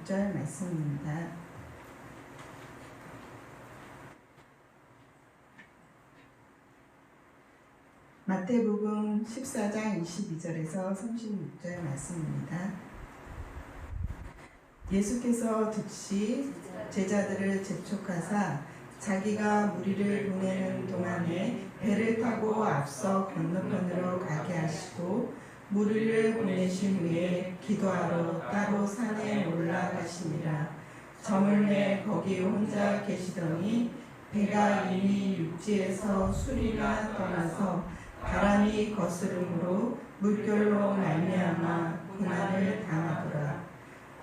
26절 말씀입니다. 마태복음 14장 22절에서 36절 말씀입니다. 예수께서 즉시 제자들을 재촉하사 자기가 무리를 보내는 동안에 배를 타고 앞서 건너편으로 가게 하시고 무리를 보내신 후에 기도하러 따로 산에 올라가시니라. 저물매 거기 혼자 계시더니 배가 이미 육지에서 수리나 떠나서 바람이 거스름으로 물결로 말미암아 고난을 당하더라.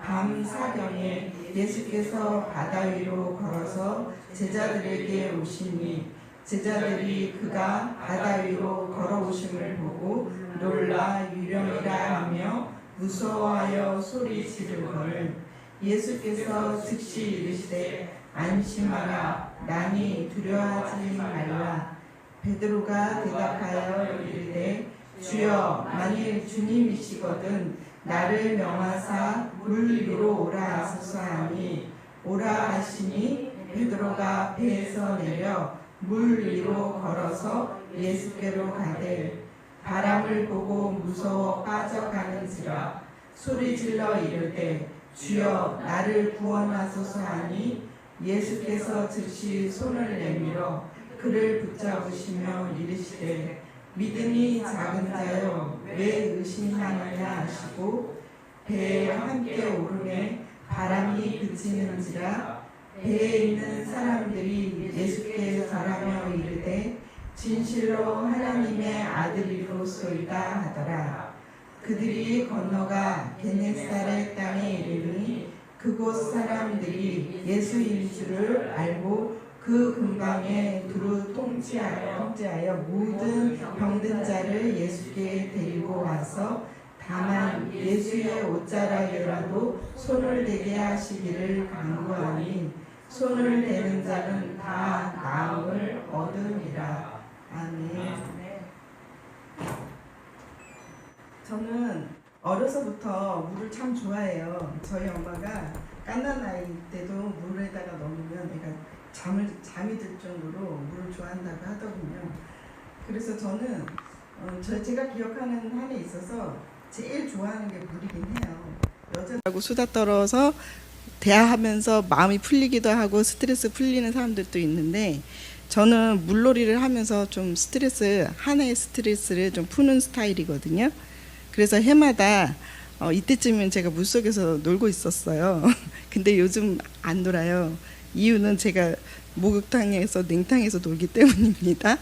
밤 사경에 예수께서 바다 위로 걸어서 제자들에게 오시니 제자들이 그가 바다 위로 걸어오심을 보고 놀라 유령이라 하며 무서워하여 소리 지르거늘 예수께서 즉시 이르시되 안심하라 나니 두려워하지 말라. 베드로가 대답하여 이르되 주여 만일 주님이시거든 나를 명하사 물 위로 오라 하소서 하니 오라 하시니 베드로가 배에서 내려 물 위로 걸어서 예수께로 가되 바람을 보고 무서워 빠져가는지라 소리질러 이르되 주여 나를 구원하소서 하니 예수께서 즉시 손을 내밀어 그를 붙잡으시며 이르시되 믿음이 작은 자여 왜 의심하느냐 하시고 배에 함께 오르매 바람이 그치는지라 배에 있는 사람들이 예수께 절하며 이르되 진실로 하나님의 아들이로소이다 하더라. 그들이 건너가 게네사렛 땅에 이르니 그곳 사람들이 예수인 줄을 알고 그 근방에 두루 통치하여 모든 병든 자를 예수께 데리고 와서 다만 예수의 옷자락에라도 손을 대게 하시기를 간구하니 손을 대는 자는 다 나음을 얻으리라. 아멘. 저는 어려서부터 물을 참 좋아해요. 저희 엄마가 갓난아이 때도 물에다가 넣으면 내가 잠이 들 정도로 물을 좋아한다고 하더군요. 그래서 저는 제가 기억하는 한에 있어서 제일 좋아하는 게 물이긴 해요. 여자하고 수다 떨어서 대화하면서 마음이 풀리기도 하고 스트레스 풀리는 사람들도 있는데 저는 물놀이를 하면서 좀 한 해의 스트레스를 좀 푸는 스타일이거든요. 그래서 해마다 이때쯤이면 제가 물속에서 놀고 있었어요. 근데 요즘 안 놀아요. 이유는 제가 목욕탕에서 냉탕에서 놀기 때문입니다.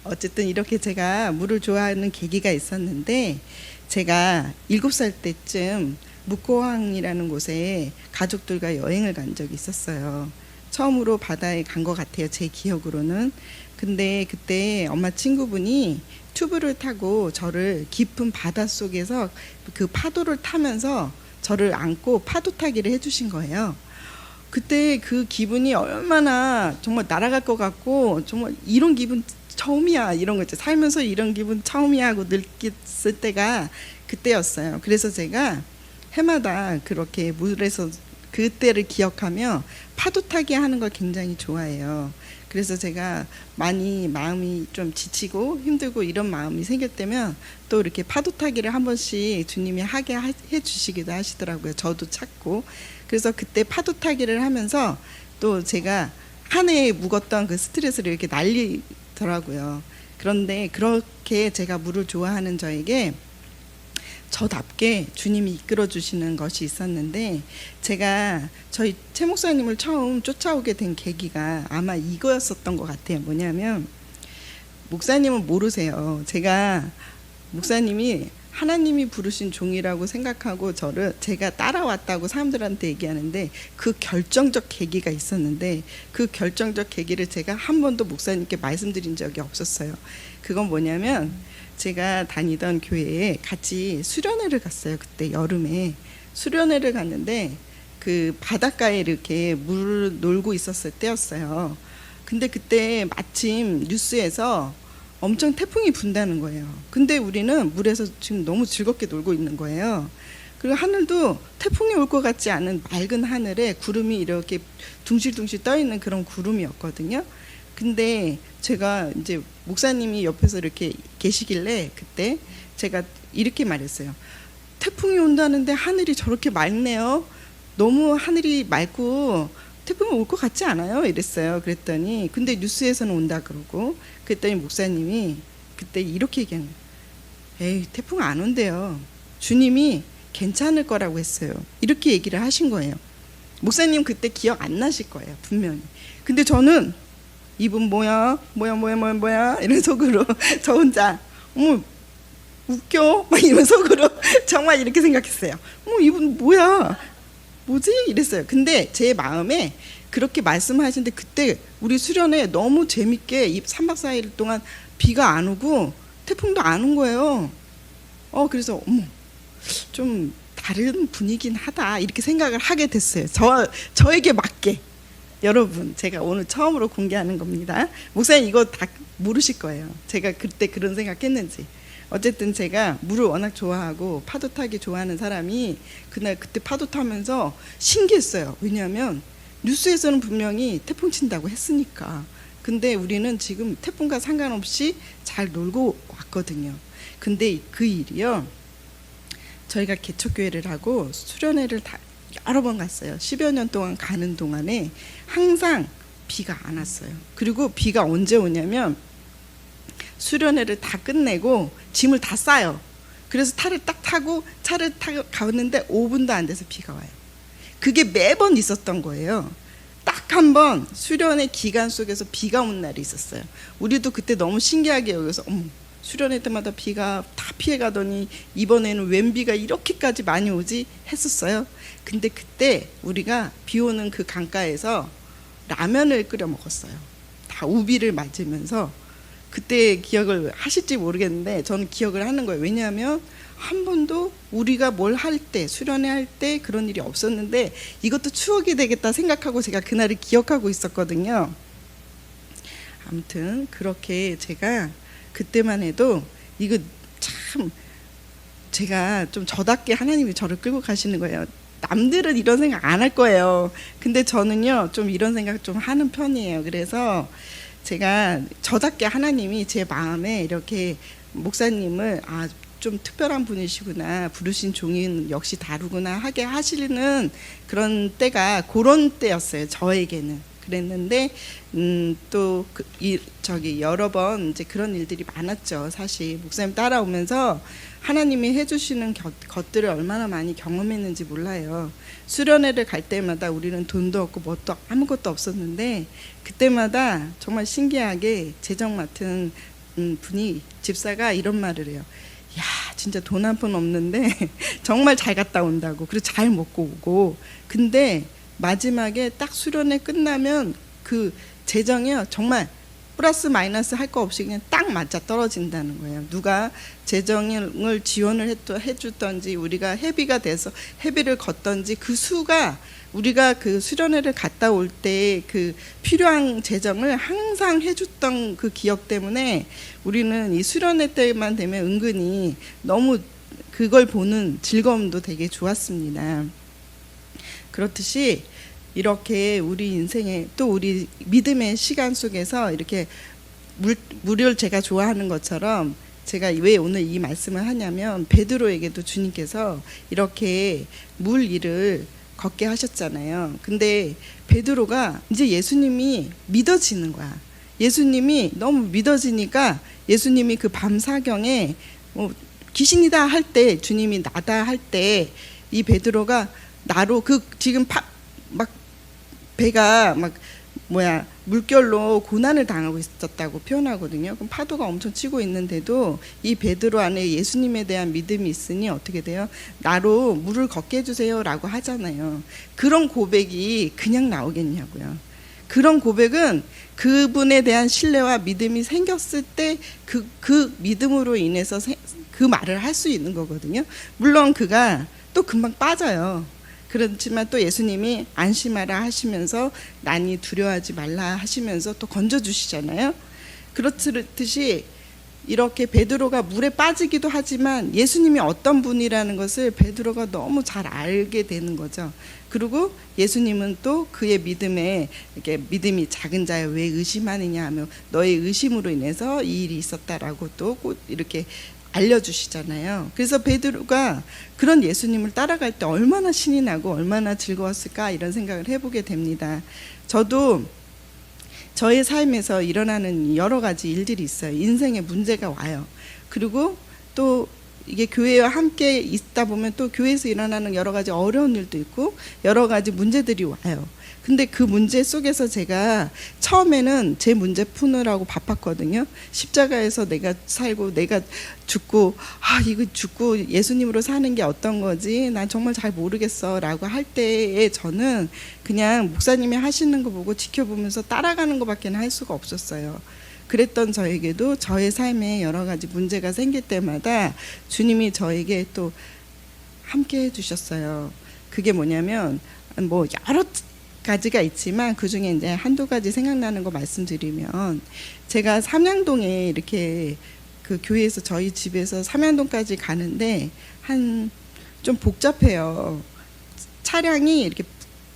어쨌든 이렇게 제가 물을 좋아하는 계기가 있었는데 제가 7살 때쯤 묵고항이라는 곳에 가족들과 여행을 간 적이 있었어요. 처음으로 바다에 간 것 같아요. 제 기억으로는. 근데 그때 엄마 친구분이 튜브를 타고 저를 깊은 바닷속에서 그 파도를 타면서 저를 안고 파도 타기를 해주신 거예요. 그때 그 기분이 얼마나 정말 날아갈 것 같고 정말 이런 기분 처음이야 이런 거 있죠. 살면서 이런 기분 처음이야 하고 느꼈을 때가 그때였어요. 그래서 제가 해마다 그렇게 물에서 그때를 기억하며 파도 타기 하는 걸 굉장히 좋아해요. 그래서 제가 많이 마음이 좀 지치고 힘들고 이런 마음이 생길 때면 또 이렇게 파도 타기를 한 번씩 주님이 하게 해주시기도 하시더라고요. 저도 찾고. 그래서 그때 파도 타기를 하면서 또 제가 한 해에 묵었던 그 스트레스를 이렇게 날리더라고요. 그런데 그렇게 제가 물을 좋아하는 저에게 저답게 주님이 이끌어 주시는 것이 있었는데 제가 저희 최 목사님을 처음 쫓아오게 된 계기가 아마 이거였었던 것 같아요. 뭐냐면 목사님은 모르세요. 제가 목사님이 하나님이 부르신 종이라고 생각하고 제가 따라왔다고 사람들한테 얘기하는데 그 결정적 계기가 있었는데 그 결정적 계기를 제가 한 번도 목사님께 말씀드린 적이 없었어요. 그건 뭐냐면 제가 다니던 교회에 같이 수련회를 갔어요. 그때 여름에 수련회를 갔는데 그 바닷가에 이렇게 물 놀고 있었을 때였어요. 근데 그때 마침 뉴스에서 엄청 태풍이 분다는 거예요. 근데 우리는 물에서 지금 너무 즐겁게 놀고 있는 거예요. 그리고 하늘도 태풍이 올 것 같지 않은 맑은 하늘에 구름이 이렇게 둥실둥실 떠 있는 그런 구름이었거든요. 근데 제가 이제 목사님이 옆에서 이렇게 계시길래 그때 제가 이렇게 말했어요. 태풍이 온다는데 하늘이 저렇게 맑네요. 너무 하늘이 맑고 태풍이 올 것 같지 않아요? 이랬어요. 그랬더니 근데 뉴스에서는 온다 그러고, 그랬더니 목사님이 그때 이렇게 얘기하는 거예요. 에이, 태풍 안 온대요. 주님이 괜찮을 거라고 했어요. 이렇게 얘기를 하신 거예요. 목사님 그때 기억 안 나실 거예요, 분명히. 근데 저는 이분 뭐야 이런 속으로 저 혼자 어머 웃겨 막 이런 속으로 정말 이렇게 생각했어요. 이분 뭐지 이랬어요. 근데 제 마음에 그렇게 말씀하시는데 그때 우리 수련회 너무 재밌게 3박 4일 동안 비가 안 오고 태풍도 안 온 거예요. 그래서 좀 다른 분위기긴 하다 이렇게 생각을 하게 됐어요. 저에게 맞게. 여러분, 제가 오늘 처음으로 공개하는 겁니다. 목사님 이거 다 모르실 거예요. 제가 그때 그런 생각했는지. 어쨌든 제가 물을 워낙 좋아하고 파도 타기 좋아하는 사람이 그때 파도 타면서 신기했어요. 왜냐하면 뉴스에서는 분명히 태풍 친다고 했으니까. 근데 우리는 지금 태풍과 상관없이 잘 놀고 왔거든요. 근데 그 일이요, 저희가 개척교회를 하고 수련회를 다 여러 번 갔어요. 10여 년 동안 가는 동안에 항상 비가 안 왔어요. 그리고 비가 언제 오냐면 수련회를 다 끝내고 짐을 다 싸요. 그래서 차를 타고 가는데 5분도 안 돼서 비가 와요. 그게 매번 있었던 거예요. 딱 한 번 수련회 기간 속에서 비가 온 날이 있었어요. 우리도 그때 너무 신기하게 여기서 수련회 때마다 비가 다 피해가더니 이번에는 웬 비가 이렇게까지 많이 오지 했었어요. 근데 그때 우리가 비 오는 그 강가에서 라면을 끓여 먹었어요. 다 우비를 맞으면서. 그때 기억을 하실지 모르겠는데 저는 기억을 하는 거예요. 왜냐하면 한 번도 우리가 뭘 할 때, 수련회 할 때 그런 일이 없었는데 이것도 추억이 되겠다 생각하고 제가 그날을 기억하고 있었거든요. 아무튼 그렇게 제가 그때만 해도 이거 참 제가 좀 저답게 하나님이 저를 끌고 가시는 거예요. 남들은 이런 생각 안 할 거예요. 근데 저는요 좀 이런 생각 좀 하는 편이에요. 그래서 제가 저답게 하나님이 제 마음에 이렇게 목사님을 좀 특별한 분이시구나, 부르신 종인 역시 다르구나 하게 하시는 그런 때가 그런 때였어요. 저에게는. 그랬는데 또 여러 번 이제 그런 일들이 많았죠. 사실 목사님 따라오면서 하나님이 해주시는 것들을 얼마나 많이 경험했는지 몰라요. 수련회를 갈 때마다 우리는 돈도 없고 뭣도 아무것도 없었는데 그때마다 정말 신기하게 재정 맡은 분이 집사가 이런 말을 해요. 야, 진짜 돈 한 푼 없는데 정말 잘 갔다 온다고. 그리고 잘 먹고 오고. 근데 마지막에 딱 수련회 끝나면 그 재정이요 정말 플러스 마이너스 할 거 없이 그냥 딱 맞아 떨어진다는 거예요. 누가 재정을 지원을 해주던지 우리가 회비가 돼서 회비를 걷던지 그 수가 우리가 그 수련회를 갔다 올 때 그 필요한 재정을 항상 해줬던 그 기억 때문에 우리는 이 수련회 때만 되면 은근히 너무 그걸 보는 즐거움도 되게 좋았습니다. 그렇듯이 이렇게 우리 인생에 또 우리 믿음의 시간 속에서 이렇게 물을 제가 좋아하는 것처럼 제가 왜 오늘 이 말씀을 하냐면 베드로에게도 주님께서 이렇게 물 위를 걷게 하셨잖아요. 근데 베드로가 이제 예수님이 믿어지는 거야. 예수님이 너무 믿어지니까 예수님이 그 밤사경에 귀신이다 할 때, 주님이 나다 할 때 이 베드로가 나로 지금 막 배가 막 물결로 고난을 당하고 있었다고 표현하거든요. 그럼 파도가 엄청 치고 있는데도 이 베드로 안에 예수님에 대한 믿음이 있으니 어떻게 돼요? 나로 물을 걷게 해주세요라고 하잖아요. 그런 고백이 그냥 나오겠냐고요. 그런 고백은 그분에 대한 신뢰와 믿음이 생겼을 때 그 믿음으로 인해서 그 말을 할 수 있는 거거든요. 물론 그가 또 금방 빠져요. 그렇지만 또 예수님이 안심하라 하시면서 난이 두려워하지 말라 하시면서 또 건져주시잖아요. 그렇듯이 이렇게 베드로가 물에 빠지기도 하지만 예수님이 어떤 분이라는 것을 베드로가 너무 잘 알게 되는 거죠. 그리고 예수님은 또 그의 믿음에 이렇게 믿음이 작은 자여 왜 의심하느냐 하며 너의 의심으로 인해서 이 일이 있었다라고 또 이렇게 알려주시잖아요. 그래서 베드로가 그런 예수님을 따라갈 때 얼마나 신이 나고 얼마나 즐거웠을까 이런 생각을 해보게 됩니다. 저도 저의 삶에서 일어나는 여러 가지 일들이 있어요. 인생에 문제가 와요. 그리고 또 이게 교회와 함께 있다 보면 또 교회에서 일어나는 여러 가지 어려운 일도 있고 여러 가지 문제들이 와요. 근데 그 문제 속에서 제가 처음에는 제 문제 푸느라고 바빴거든요. 십자가에서 내가 살고 내가 죽고 이거 죽고 예수님으로 사는 게 어떤 거지? 난 정말 잘 모르겠어 라고 할 때에 저는 그냥 목사님이 하시는 거 보고 지켜보면서 따라가는 것밖에 할 수가 없었어요. 그랬던 저에게도 저의 삶에 여러 가지 문제가 생길 때마다 주님이 저에게 또 함께 해주셨어요. 그게 뭐냐면 뭐 여러 가지가 있지만 그 중에 이제 한두 가지 생각나는 거 말씀드리면 제가 삼양동에 이렇게 그 교회에서 저희 집에서 삼양동까지 가는데 좀 복잡해요. 차량이 이렇게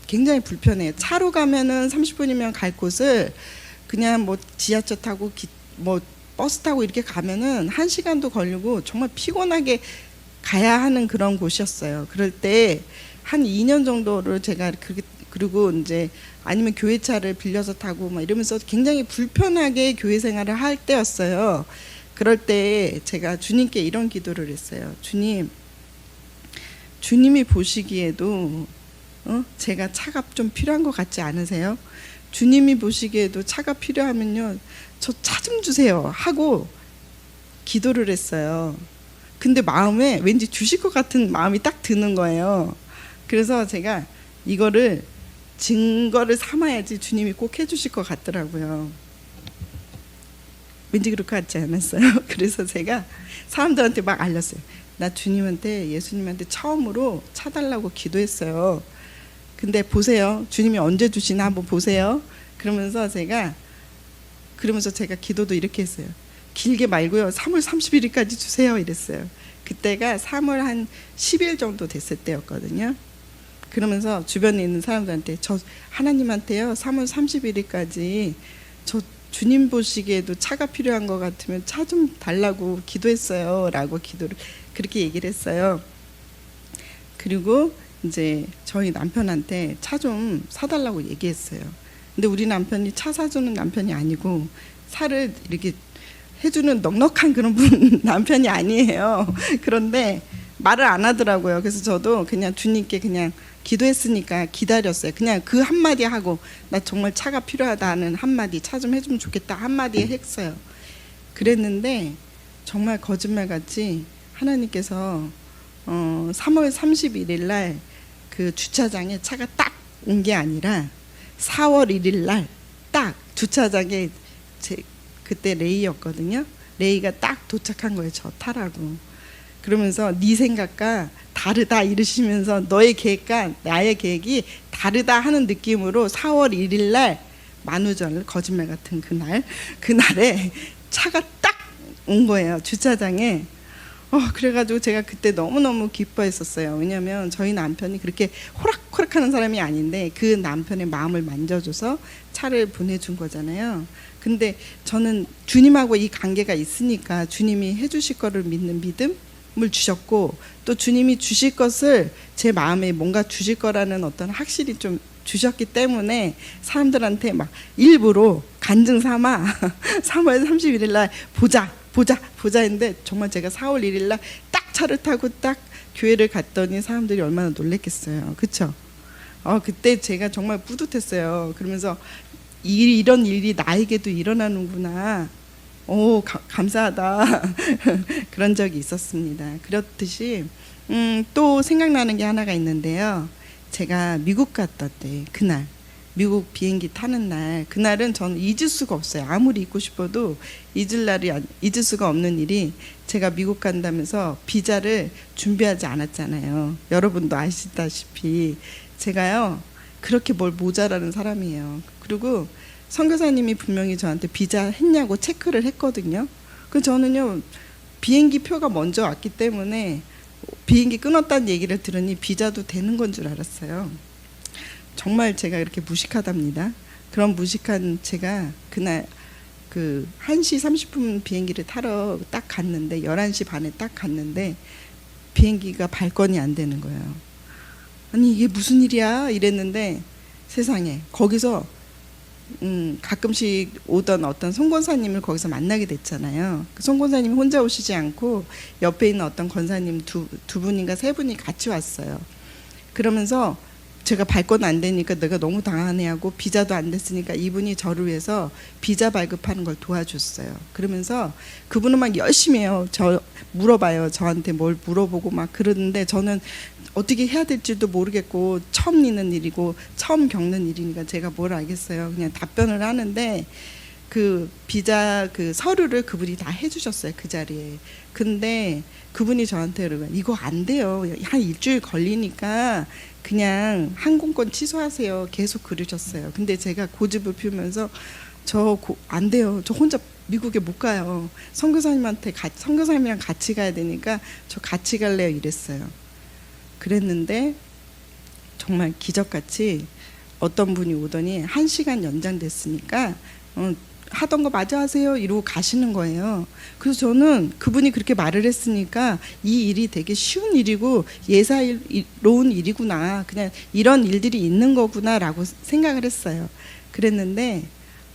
굉장히 불편해요. 차로 가면은 30분이면 갈 곳을 그냥 뭐 지하철 타고 뭐 버스 타고 이렇게 가면은 1시간도 걸리고 정말 피곤하게 가야 하는 그런 곳이었어요. 그럴 때 한 2년 정도를 제가 그리고 이제 아니면 교회차를 빌려서 타고 막 이러면서 굉장히 불편하게 교회 생활을 할 때였어요. 그럴 때 제가 주님께 이런 기도를 했어요. 주님이 보시기에도 제가 차가 좀 필요한 것 같지 않으세요? 주님이 보시기에도 차가 필요하면요, 저 차 좀 주세요 하고 기도를 했어요. 근데 마음에 왠지 주실 것 같은 마음이 딱 드는 거예요. 그래서 제가 이거를 증거를 삼아야지 주님이 꼭 해주실 것 같더라고요. 왠지 그럴 것 같지 않았어요? 그래서 제가 사람들한테 막 알렸어요. 나 주님한테, 예수님한테 처음으로 차 달라고 기도했어요. 근데 보세요. 주님이 언제 주시나 한번 보세요. 그러면서 제가 기도도 이렇게 했어요. 길게 말고요. 3월 31일까지 주세요. 이랬어요. 그때가 3월 한 10일 정도 됐을 때였거든요. 그러면서 주변에 있는 사람들한테 저 하나님한테요. 3월 31일까지 저 주님 보시기에도 차가 필요한 것 같으면 차 좀 달라고 기도했어요. 라고 그렇게 얘기를 했어요. 그리고 이제 저희 남편한테 차 좀 사달라고 얘기했어요. 근데 우리 남편이 차 사주는 남편이 아니고 차를 이렇게 해주는 넉넉한 그런 남편이 아니에요. 그런데 말을 안 하더라고요. 그래서 저도 그냥 주님께 그냥 기도했으니까 기다렸어요. 그냥 그 한마디 하고 나 정말 차가 필요하다는 한마디, 차 좀 해주면 좋겠다 한마디 했어요. 그랬는데 정말 거짓말같이 하나님께서 3월 31일 날 그 주차장에 차가 딱 온 게 아니라 4월 1일 날 딱 주차장에 그때 레이였거든요. 레이가 딱 도착한 거예요. 저 타라고. 그러면서 네 생각과 다르다 이러시면서 너의 계획과 나의 계획이 다르다 하는 느낌으로 4월 1일 날 만우절 거짓말 같은 그날에 차가 딱 온 거예요. 주차장에. 그래가지고 제가 그때 너무너무 기뻐했었어요. 왜냐하면 저희 남편이 그렇게 호락호락하는 사람이 아닌데 그 남편의 마음을 만져줘서 차를 보내준 거잖아요. 근데 저는 주님하고 이 관계가 있으니까 주님이 해주실 거를 믿는 믿음을 주셨고 또 주님이 주실 것을 제 마음에 뭔가 주실 거라는 어떤 확실히 좀 주셨기 때문에 사람들한테 막 일부러 간증 삼아 3월 31일 날 보자 했는데 정말 제가 4월 1일 날 딱 차를 타고 딱 교회를 갔더니 사람들이 얼마나 놀랬겠어요. 그쵸? 그때 제가 정말 뿌듯했어요. 그러면서 이런 일이 나에게도 일어나는구나. 감사하다. 그런 적이 있었습니다. 그렇듯이 또 생각나는 게 하나가 있는데요. 제가 미국 갔다 때 그날 미국 비행기 타는 날 그날은 저는 잊을 수가 없어요. 아무리 잊고 싶어도 잊을 수가 없는 일이 제가 미국 간다면서 비자를 준비하지 않았잖아요. 여러분도 아시다시피 제가요 그렇게 뭘 모자라는 사람이에요. 그리고 선교사님이 분명히 저한테 비자 했냐고 체크를 했거든요. 그 저는요 비행기 표가 먼저 왔기 때문에 비행기 끊었다는 얘기를 들으니 비자도 되는 건 줄 알았어요. 정말 제가 이렇게 무식하답니다. 그런 무식한 제가 그날 그 1시 30분 비행기를 타러 딱 갔는데 11시 반에 딱 갔는데 비행기가 발권이 안 되는 거예요. 아니 이게 무슨 일이야 이랬는데 세상에 거기서 가끔씩 오던 어떤 송 권사님을 거기서 만나게 됐잖아요. 그 송 권사님이 혼자 오시지 않고 옆에 있는 어떤 권사님 두 분인가 세 분이 같이 왔어요. 그러면서 제가 발권 안 되니까 내가 너무 당하네 하고 비자도 안 됐으니까 이분이 저를 위해서 비자 발급하는 걸 도와줬어요. 그러면서 그분은 막 열심히 해요. 저 물어봐요. 저한테 뭘 물어보고 막 그러는데 저는 어떻게 해야 될지도 모르겠고 처음 있는 일이고 처음 겪는 일이니까 제가 뭘 알겠어요. 그냥 답변을 하는데 그 비자 그 서류를 그분이 다 해주셨어요. 그 자리에. 근데 그분이 저한테 그러고 이거 안 돼요. 한 일주일 걸리니까 그냥 항공권 취소하세요. 계속 그러셨어요. 근데 제가 고집을 피우면서 안 돼요. 저 혼자 미국에 못 가요. 선교사님이랑 같이 가야 되니까 저 같이 갈래요. 이랬어요. 그랬는데 정말 기적같이 어떤 분이 오더니 1시간 연장됐으니까 하던 거 마저 하세요 이러고 가시는 거예요. 그래서 저는 그분이 그렇게 말을 했으니까 이 일이 되게 쉬운 일이고 예사로운 일이구나, 그냥 이런 일들이 있는 거구나 라고 생각을 했어요. 그랬는데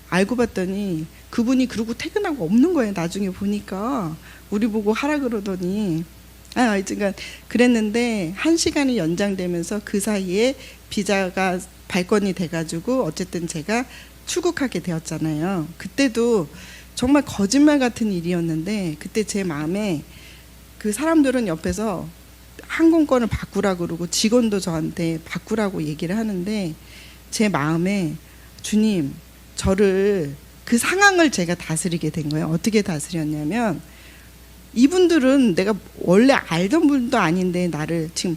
알고 봤더니 그분이 그러고 퇴근하고 없는 거예요. 나중에 보니까 우리 보고 하라 그러더니 그러니까 그랬는데 1시간이 연장되면서 그 사이에 비자가 발권이 돼가지고 어쨌든 제가 출국하게 되었잖아요. 그때도 정말 거짓말 같은 일이었는데 그때 제 마음에 그 사람들은 옆에서 항공권을 바꾸라고 그러고 직원도 저한테 바꾸라고 얘기를 하는데 제 마음에 주님 저를 그 상황을 제가 다스리게 된 거예요. 어떻게 다스렸냐면 이분들은 내가 원래 알던 분도 아닌데 나를 지금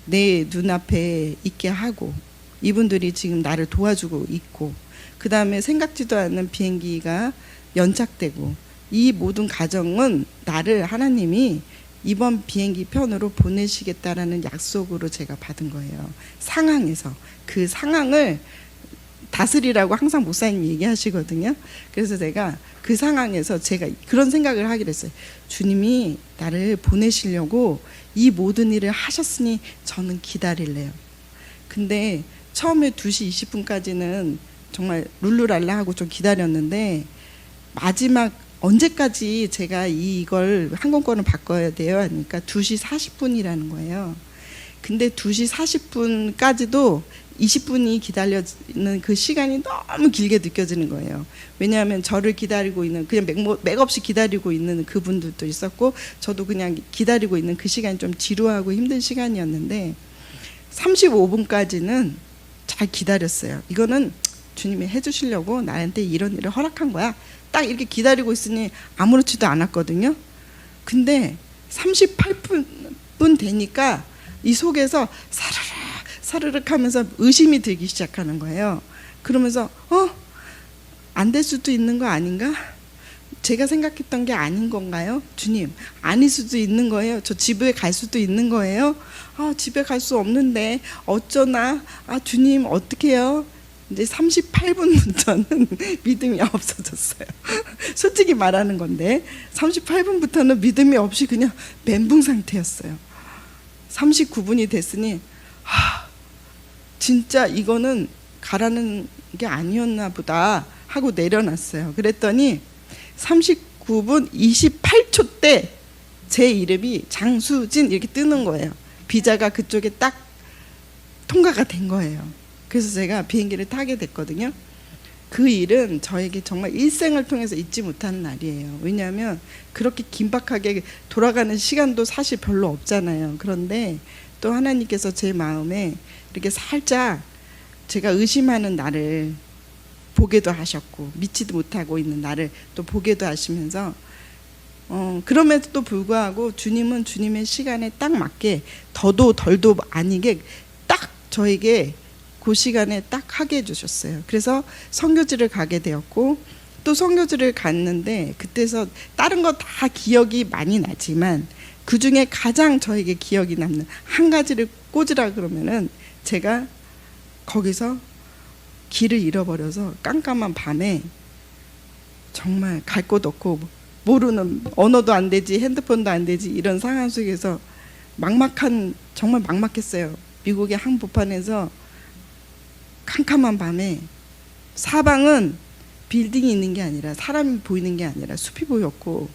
내 눈앞에 있게 하고 이분들이 지금 나를 도와주고 있고 그 다음에 생각지도 않는 비행기가 연착되고 이 모든 과정은 나를 하나님이 이번 비행기 편으로 보내시겠다라는 약속으로 제가 받은 거예요. 상황에서 그 상황을 다스리라고 항상 목사님이 얘기하시거든요. 그래서 제가 그 상황에서 제가 그런 생각을 하기로 했어요. 주님이 나를 보내시려고 이 모든 일을 하셨으니 저는 기다릴래요. 근데 처음에 2시 20분까지는 정말 룰루랄라 하고 좀 기다렸는데 마지막 언제까지 제가 이걸 항공권을 바꿔야 돼요 하니까 2시 40분이라는 거예요. 근데 2시 40분까지도 20분이 기다려지는 그 시간이 너무 길게 느껴지는 거예요. 왜냐하면 저를 기다리고 있는 그냥 맥없이 기다리고 있는 그분들도 있었고 저도 그냥 기다리고 있는 그 시간이 좀 지루하고 힘든 시간이었는데 35분까지는 잘 기다렸어요. 이거는 주님이 해주시려고 나한테 이런 일을 허락한 거야. 딱 이렇게 기다리고 있으니 아무렇지도 않았거든요. 근데 38분 되니까 이 속에서 사르륵 하면서 의심이 들기 시작하는 거예요. 그러면서 안 될 수도 있는 거 아닌가? 제가 생각했던 게 아닌 건가요? 주님, 아닐 수도 있는 거예요. 저 집에 갈 수도 있는 거예요. 집에 갈 수 없는데 어쩌나? 주님 어떡해요? 이제 38분부터는 믿음이 없어졌어요. 솔직히 말하는 건데 38분부터는 믿음이 없이 그냥 멘붕 상태였어요. 39분이 됐으니 진짜 이거는 가라는 게 아니었나 보다 하고 내려놨어요. 그랬더니 39분 28초 때 제 이름이 장수진 이렇게 뜨는 거예요. 비자가 그쪽에 딱 통과가 된 거예요. 그래서 제가 비행기를 타게 됐거든요. 그 일은 저에게 정말 일생을 통해서 잊지 못하는 날이에요. 왜냐하면 그렇게 긴박하게 돌아가는 시간도 사실 별로 없잖아요. 그런데 또 하나님께서 제 마음에 이렇게 살짝 제가 의심하는 나를 보게도 하셨고 믿지도 못하고 있는 나를 또 보게도 하시면서 그럼에도 불구하고 주님은 주님의 시간에 딱 맞게 더도 덜도 아니게 딱 저에게 그 시간에 딱 하게 해주셨어요. 그래서 선교지를 가게 되었고 또 선교지를 갔는데 그때서 다른 거 다 기억이 많이 나지만 그 중에 가장 저에게 기억이 남는 한 가지를 꽂으라 그러면은 제가 거기서 길을 잃어버려서 깜깜한 밤에 정말 갈 곳 없고 모르는, 언어도 안 되지 핸드폰도 안 되지 이런 상황 속에서 정말 막막했어요. 미국의 한복판에서 캄캄한 밤에 사방은 빌딩이 있는 게 아니라 사람이 보이는 게 아니라 숲이 보였고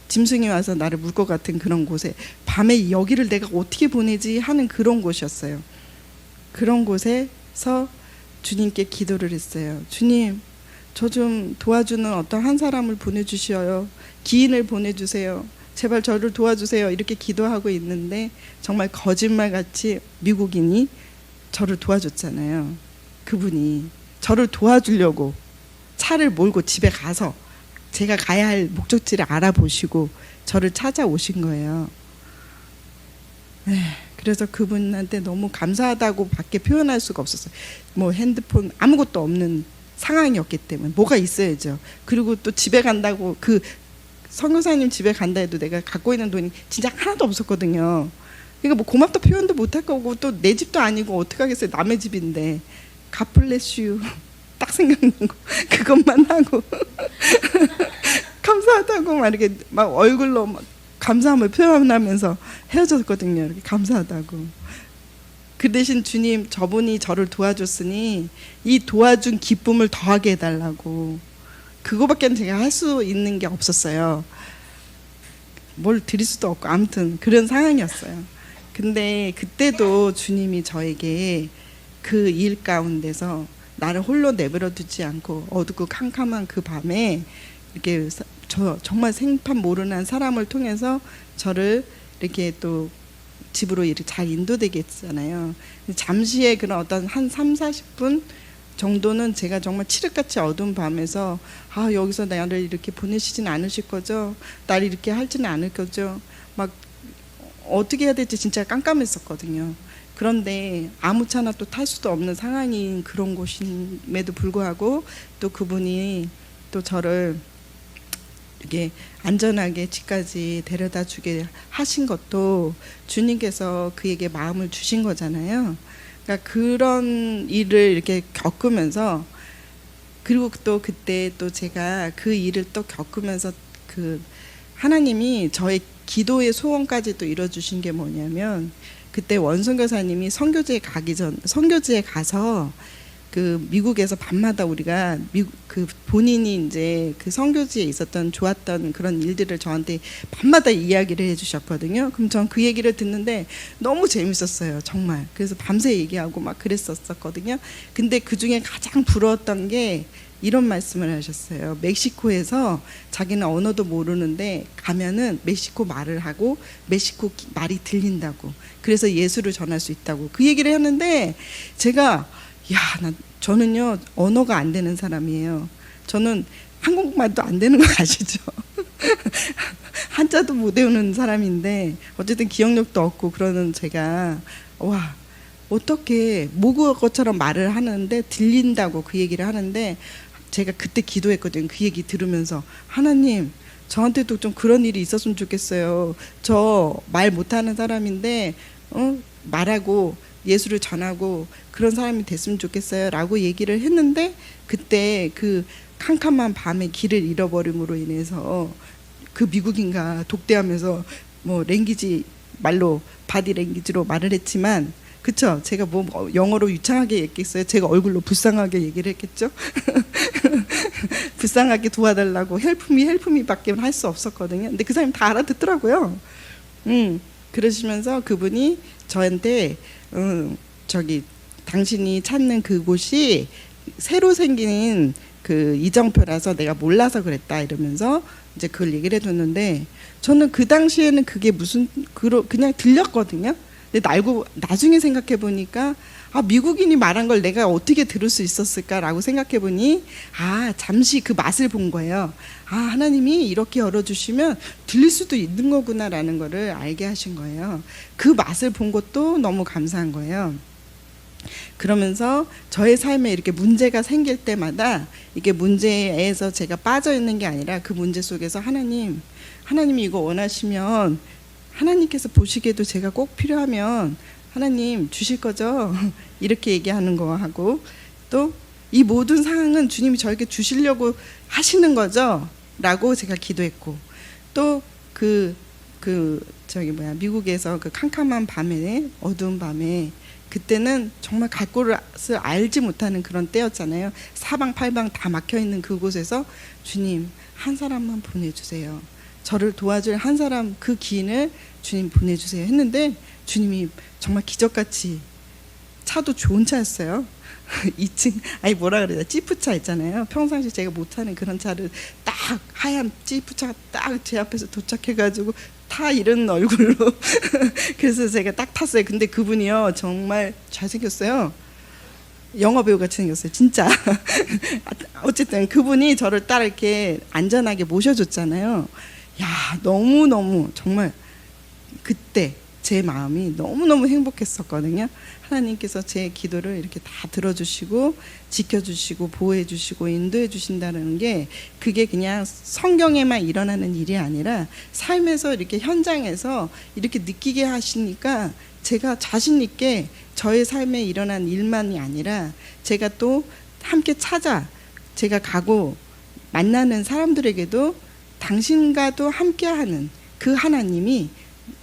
짐승이 와서 나를 물 것 같은 그런 곳에 밤에 여기를 내가 어떻게 보내지 하는 그런 곳이었어요. 그런 곳에서 주님께 기도를 했어요. 주님, 저 좀 도와주는 어떤 한 사람을 보내주셔요. 기인을 보내주세요. 제발 저를 도와주세요. 이렇게 기도하고 있는데 정말 거짓말같이 미국인이 저를 도와줬잖아요. 그분이 저를 도와주려고 차를 몰고 집에 가서 제가 가야 할 목적지를 알아보시고 저를 찾아오신 거예요. 그래서 그분한테 너무 감사하다고 밖에 표현할 수가 없었어요. 뭐 핸드폰 아무것도 없는 상황이었기 때문에 뭐가 있어야죠. 그리고 또 집에 간다고 그 선교사님 집에 간다 해도 내가 갖고 있는 돈이 진짜 하나도 없었거든요. 그러니까 뭐 고맙다 표현도 못할 거고 또 내 집도 아니고 어떡하겠어요. 남의 집인데 God bless you 딱 생각난 거 그것만 하고 감사하다고 막 이렇게 막 얼굴로 막 감사함을 표현하면서 헤어졌거든요. 이렇게 감사하다고. 그 대신 주님, 저분이 저를 도와줬으니 이 도와준 기쁨을 더하게 해달라고. 그거밖에 제가 할 수 있는 게 없었어요. 뭘 드릴 수도 없고 아무튼 그런 상황이었어요. 근데 그때도 주님이 저에게 그 일 가운데서 나를 홀로 내버려 두지 않고 어둡고 캄캄한 그 밤에 이렇게 정말 생판 모르는 사람을 통해서 저를 이렇게 또 집으로 이렇게 잘 인도되게 했잖아요. 잠시의 그런 어떤 한 3, 40분 정도는 제가 정말 칠흑같이 어두운 밤에서 여기서 나를 이렇게 보내시진 않으실 거죠? 나를 이렇게 할지는 않을 거죠? 막 어떻게 해야 될지 진짜 깜깜했었거든요. 그런데 아무 차나 또 탈 수도 없는 상황인 그런 곳임에도 불구하고 또 그분이 또 저를 이렇게 안전하게 집까지 데려다 주게 하신 것도 주님께서 그에게 마음을 주신 거잖아요. 그러니까 그런 일을 이렇게 겪으면서 그리고 또 그때 또 제가 그 일을 또 겪으면서 그 하나님이 저의 기도의 소원까지 또 이뤄주신 게 뭐냐면 그때 원선교사님이 선교지에 가서 그 미국에서 밤마다 우리가 그 본인이 이제 그 선교지에 있었던 좋았던 그런 일들을 저한테 밤마다 이야기를 해주셨거든요. 그럼 전 그 얘기를 듣는데 너무 재밌었어요, 정말. 그래서 밤새 얘기하고 막 그랬었거든요. 근데 그 중에 가장 부러웠던 게 이런 말씀을 하셨어요. 멕시코에서 자기는 언어도 모르는데 가면은 멕시코 말을 하고 멕시코 말이 들린다고. 그래서 예수를 전할 수 있다고. 그 얘기를 했는데 제가 저는요 언어가 안 되는 사람이에요. 저는 한국말도 안 되는 거 아시죠? 한자도 못 외우는 사람인데 어쨌든 기억력도 없고 그러는 제가 어떻게 모국어처럼 말을 하는데 들린다고 그 얘기를 하는데 제가 그때 기도했거든요. 그 얘기 들으면서 하나님 저한테도 좀 그런 일이 있었으면 좋겠어요. 저 말 못하는 사람인데 말하고 예수를 전하고 그런 사람이 됐으면 좋겠어요 라고 얘기를 했는데 그때 그 캄캄한 밤에 길을 잃어버림으로 인해서 그 미국인과 독대하면서 뭐 랭귀지 말로 바디 랭귀지로 말을 했지만 그쵸? 제가 뭐 영어로 유창하게 얘기했어요. 제가 얼굴로 불쌍하게 얘기를 했겠죠? 불쌍하게 도와달라고 헬프미 밖에 할 수 없었거든요. 근데 그 사람이 다 알아듣더라고요. 그러시면서 그분이 저한테 당신이 찾는 그곳이 새로 생긴 그 이정표라서 내가 몰라서 그랬다 이러면서 이제 그걸 얘기를 해줬는데 저는 그 당시에는 그게 그냥 들렸거든요. 근데 나중에 생각해 보니까 미국인이 말한 걸 내가 어떻게 들을 수 있었을까라고 생각해 보니 잠시 그 맛을 본 거예요. 하나님이 이렇게 열어주시면 들릴 수도 있는 거구나라는 거를 알게 하신 거예요. 그 맛을 본 것도 너무 감사한 거예요. 그러면서 저의 삶에 이렇게 문제가 생길 때마다 이게 문제에서 제가 빠져 있는 게 아니라 그 문제 속에서 하나님이 이거 원하시면 하나님께서 보시기에도 제가 꼭 필요하면 하나님 주실 거죠? 이렇게 얘기하는 거 하고, 또 이 모든 상황은 주님이 저에게 주시려고 하시는 거죠? 라고 제가 기도했고, 또 미국에서 그 캄캄한 밤에, 어두운 밤에, 그때는 정말 갈 곳을 알지 못하는 그런 때였잖아요. 사방팔방 다 막혀있는 그곳에서 주님 한 사람만 보내주세요. 저를 도와줄 한 사람, 그 기인을 주님 보내주세요 했는데, 주님이 정말 기적같이, 차도 좋은 차였어요. 2층 뭐라 그래야, 지프차 있잖아요. 평상시 제가 못 타는 그런 차를 딱, 하얀 지프차가 딱 제 앞에서 도착해가지고 타 이런 얼굴로 그래서 제가 딱 탔어요. 근데 그분이요 정말 잘생겼어요. 영화 배우 같이 생겼어요, 진짜. 어쨌든 그분이 저를 딱 이렇게 안전하게 모셔줬잖아요. 야, 너무너무 정말 그때 제 마음이 너무너무 행복했었거든요. 하나님께서 제 기도를 이렇게 다 들어주시고 지켜주시고 보호해주시고 인도해주신다는 게, 그게 그냥 성경에만 일어나는 일이 아니라 삶에서 이렇게 현장에서 이렇게 느끼게 하시니까, 제가 자신 있게 저의 삶에 일어난 일만이 아니라 제가 또 함께 제가 가고 만나는 사람들에게도 당신과도 함께하는 그 하나님이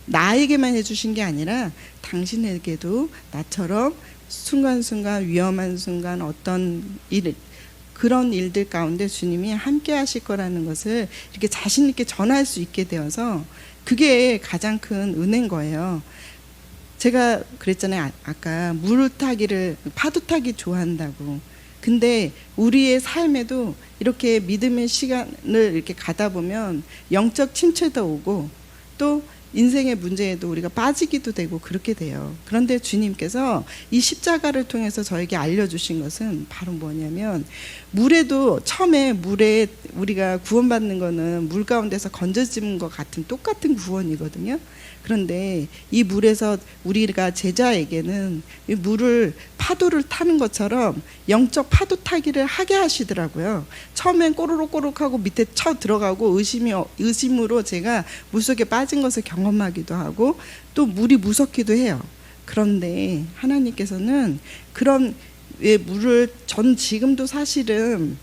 나에게만 해주신 게 아니라 당신에게도 나처럼 순간순간, 위험한 순간, 어떤 그런 일들 가운데 주님이 함께 하실 거라는 것을 이렇게 자신 있게 전할 수 있게 되어서, 그게 가장 큰 은혜인 거예요. 제가 그랬잖아요, 아까 파도 타기 좋아한다고. 근데 우리의 삶에도 이렇게 믿음의 시간을 이렇게 가다 보면 영적 침체도 오고, 또 인생의 문제에도 우리가 빠지기도 되고 그렇게 돼요. 그런데 주님께서 이 십자가를 통해서 저에게 알려주신 것은 바로 뭐냐면, 물에도 처음에 물에 우리가 구원받는 거는 물 가운데서 건져진 것 같은 똑같은 구원이거든요. 그런데 이 물에서 우리가 제자에게는 이 파도를 타는 것처럼 영적 파도 타기를 하게 하시더라고요. 처음엔 꼬르륵꼬르륵하고 밑에 쳐 들어가고 의심으로 제가 물속에 빠진 것을 경험하기도 하고, 또 물이 무섭기도 해요. 그런데 하나님께서는 전 지금도 사실은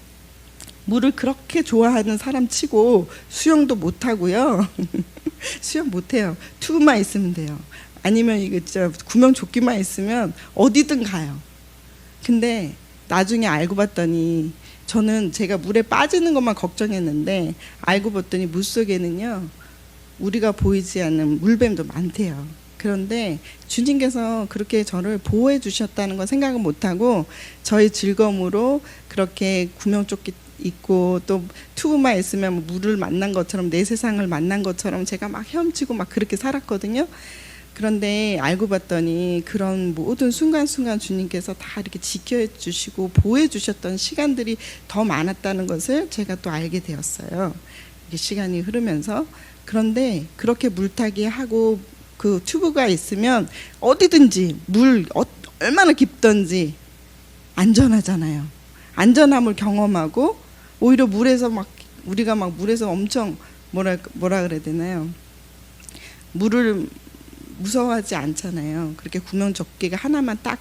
물을 그렇게 좋아하는 사람 치고 수영도 못하고요. 수영 못해요. 튜브만 있으면 돼요. 아니면 이거 진짜 구명조끼만 있으면 어디든 가요. 근데 나중에 알고 봤더니, 저는 제가 물에 빠지는 것만 걱정했는데 알고 봤더니 물속에는요 우리가 보이지 않는 물뱀도 많대요. 그런데 주님께서 그렇게 저를 보호해 주셨다는 건 생각은 못하고, 저의 즐거움으로 그렇게 구명조끼 있고 또 튜브만 있으면 물을 만난 것처럼, 내 세상을 만난 것처럼 제가 막 헤엄치고 막 그렇게 살았거든요. 그런데 알고 봤더니 그런 모든 순간순간 주님께서 다 이렇게 지켜주시고 보호해 주셨던 시간들이 더 많았다는 것을 제가 또 알게 되었어요, 시간이 흐르면서. 그런데 그렇게 물타기 하고 그 튜브가 있으면 어디든지 얼마나 깊든지 안전하잖아요. 안전함을 경험하고, 오히려 우리가 물에서 엄청 뭐라 그래야 되나요? 물을 무서워하지 않잖아요. 그렇게 구명조끼가 하나만 딱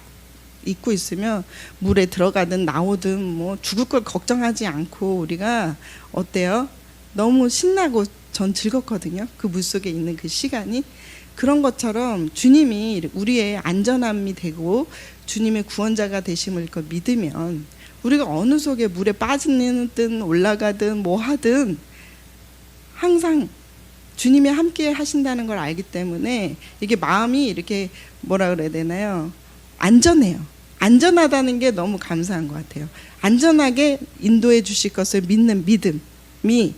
입고 있으면 물에 들어가든 나오든 뭐 죽을 걸 걱정하지 않고, 우리가 어때요? 너무 신나고 전 즐겁거든요. 그 물속에 있는 그 시간이. 그런 것처럼 주님이 우리의 안전함이 되고 주님의 구원자가 되심을 믿으면, 우리가 어느 속에 물에 빠지든 올라가든 뭐 하든 항상 주님이 함께 하신다는 걸 알기 때문에, 이게 마음이 이렇게 뭐라 그래야 되나요? 안전해요. 안전하다는 게 너무 감사한 것 같아요. 안전하게 인도해 주실 것을 믿는 믿음이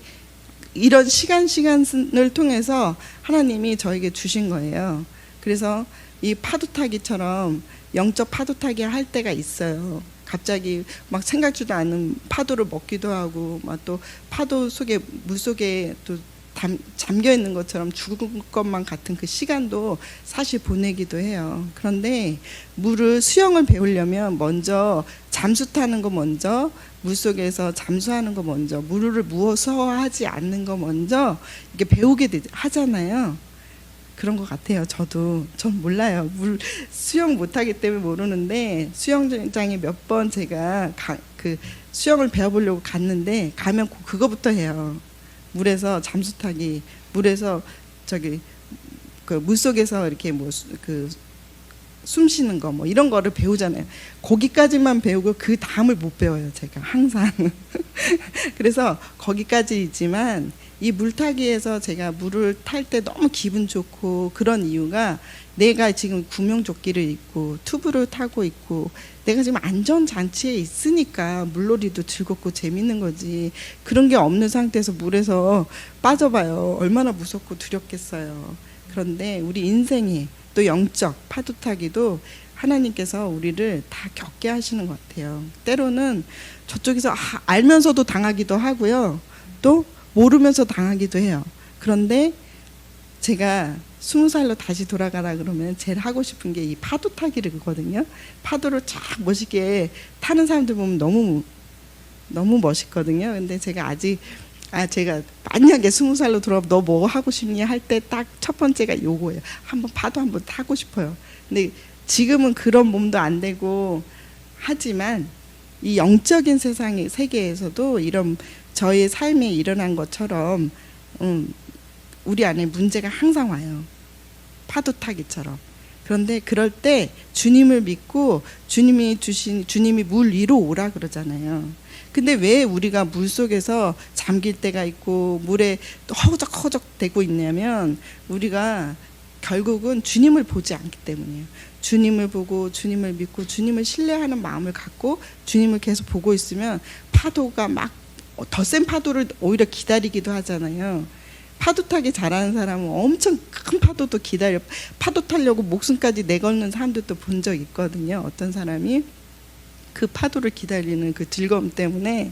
이런 시간을 통해서 하나님이 저에게 주신 거예요. 그래서 이 파도 타기처럼 영적 파도 타기 할 때가 있어요. 갑자기 막 생각지도 않은 파도를 먹기도 하고, 막 또 파도 속에, 물 속에 또 잠겨 있는 것처럼 죽은 것만 같은 그 시간도 사실 보내기도 해요. 그런데 수영을 배우려면 먼저 잠수 타는 거 먼저, 물속에서 잠수하는 거 먼저, 물을 무서워하지 않는 거 먼저 이게 배우게 하잖아요. 그런 것 같아요. 전 몰라요. 수영 못하기 때문에 모르는데, 수영장에 몇 번 제가 그 수영을 배워보려고 갔는데, 가면 그거부터 해요. 물에서 잠수 타기, 물에서 그 물속에서 이렇게 숨 쉬는 거 이런 거를 배우잖아요. 거기까지만 배우고 그 다음을 못 배워요, 제가 항상. 그래서 거기까지이지만 이 물타기에서 제가 물을 탈 때 너무 기분 좋고, 그런 이유가 내가 지금 구명조끼를 입고 튜브를 타고 있고 내가 지금 안전장치에 있으니까 물놀이도 즐겁고 재밌는 거지. 그런 게 없는 상태에서 물에서 빠져봐요. 얼마나 무섭고 두렵겠어요. 그런데 우리 인생이 또 영적 파도타기도 하나님께서 우리를 다 겪게 하시는 것 같아요. 때로는 저쪽에서 알면서도 당하기도 하고요. 또 모르면서 당하기도 해요. 그런데 제가 20살로 다시 돌아가라 그러면 제일 하고 싶은 게 이 파도 타기거든요. 파도를 쫙 멋있게 타는 사람들 보면 너무 멋있거든요. 근데 제가 제가 만약에 20살로 돌아오면 너 뭐 하고 싶니 할 때 딱 첫 번째가 요거예요. 파도 한번 타고 싶어요. 근데 지금은 그런 몸도 안 되고 하지만 이 영적인 세계에서도 이런 저의 삶에 일어난 것처럼 우리 안에 문제가 항상 와요. 파도 타기처럼. 그런데 그럴 때 주님을 믿고 주님이 물 위로 오라 그러잖아요. 근데 왜 우리가 물 속에서 잠길 때가 있고 물에 허우적허우적 대고 있냐면, 우리가 결국은 주님을 보지 않기 때문이에요. 주님을 보고 주님을 믿고 주님을 신뢰하는 마음을 갖고 주님을 계속 보고 있으면 파도가 더 센 파도를 오히려 기다리기도 하잖아요. 파도 타기 잘하는 사람은 엄청 큰 파도도 파도 타려고 목숨까지 내걸는 사람들도 본 적 있거든요. 어떤 사람이 그 파도를 기다리는 그 즐거움 때문에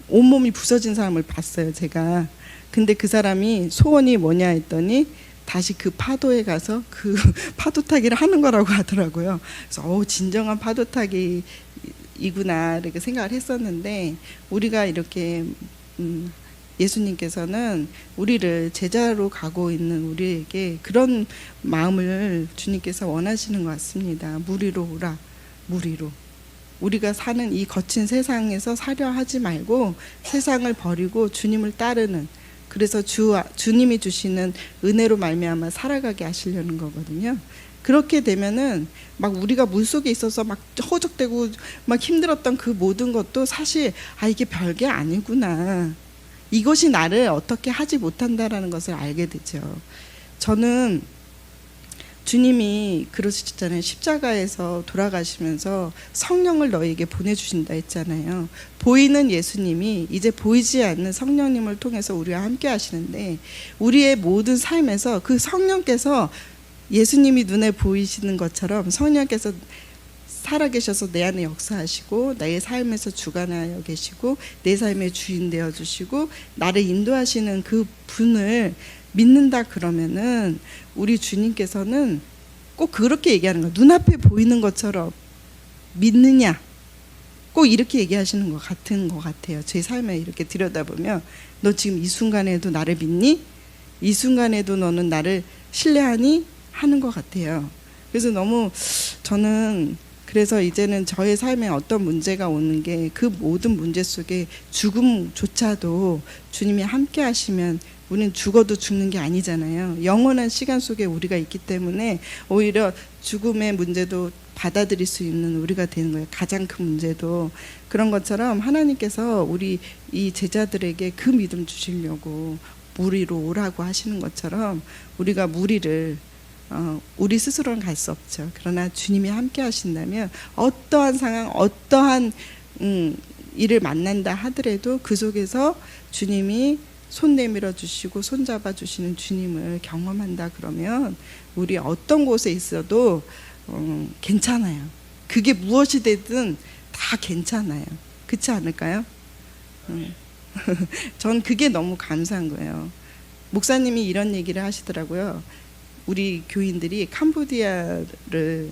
온몸이 부서진 사람을 봤어요, 제가. 근데 그 사람이 소원이 뭐냐 했더니 다시 그 파도에 가서 그 파도 타기를 하는 거라고 하더라고요. 그래서 진정한 파도 타기이구나 이렇게 생각을 했었는데, 우리가 이렇게 예수님께서는 우리를 제자로 가고 있는 우리에게 그런 마음을 주님께서 원하시는 것 같습니다. 물 위로 오라, 물 위로. 우리가 사는 이 거친 세상에서 사려 하지 말고 세상을 버리고 주님을 따르는, 그래서 주님이 주시는 은혜로 말미암아 살아가게 하시려는 거거든요. 그렇게 되면은 우리가 물속에 있어서 허적대고 힘들었던 그 모든 것도 사실 이게 별게 아니구나, 이것이 나를 어떻게 하지 못한다라는 것을 알게 되죠. 저는 주님이 그러시잖아요. 십자가에서 돌아가시면서 성령을 너에게 보내주신다 했잖아요. 보이는 예수님이 이제 보이지 않는 성령님을 통해서 우리와 함께 하시는데, 우리의 모든 삶에서 그 성령께서, 예수님이 눈에 보이시는 것처럼 성령께서 살아계셔서 내 안에 역사하시고 나의 삶에서 주관하여 계시고 내 삶의 주인 되어주시고 나를 인도하시는 그 분을 믿는다 그러면은 우리 주님께서는 꼭 그렇게 얘기하는 거예요. 눈앞에 보이는 것처럼 믿느냐, 꼭 이렇게 얘기하시는 것 같아요. 제 삶에 이렇게 들여다보면, 너 지금 이 순간에도 나를 믿니? 이 순간에도 너는 나를 신뢰하니? 하는 것 같아요. 그래서 저는 그래서 이제는 저의 삶에 어떤 문제가 오는 게 그 모든 문제 속에 죽음조차도 주님이 함께 하시면 우리는 죽어도 죽는 게 아니잖아요. 영원한 시간 속에 우리가 있기 때문에 오히려 죽음의 문제도 받아들일 수 있는 우리가 되는 거예요. 가장 큰 문제도. 그런 것처럼 하나님께서 우리 이 제자들에게 그 믿음 주시려고 물 위로 오라고 하시는 것처럼 우리가 우리 스스로는 갈 수 없죠. 그러나 주님이 함께 하신다면 어떠한 상황, 어떠한 일을 만난다 하더라도 그 속에서 주님이 손 내밀어 주시고 손 잡아 주시는 주님을 경험한다 그러면 우리 어떤 곳에 있어도 괜찮아요. 그게 무엇이 되든 다 괜찮아요. 그렇지 않을까요? 전 그게 너무 감사한 거예요. 목사님이 이런 얘기를 하시더라고요. 우리 교인들이 캄보디아를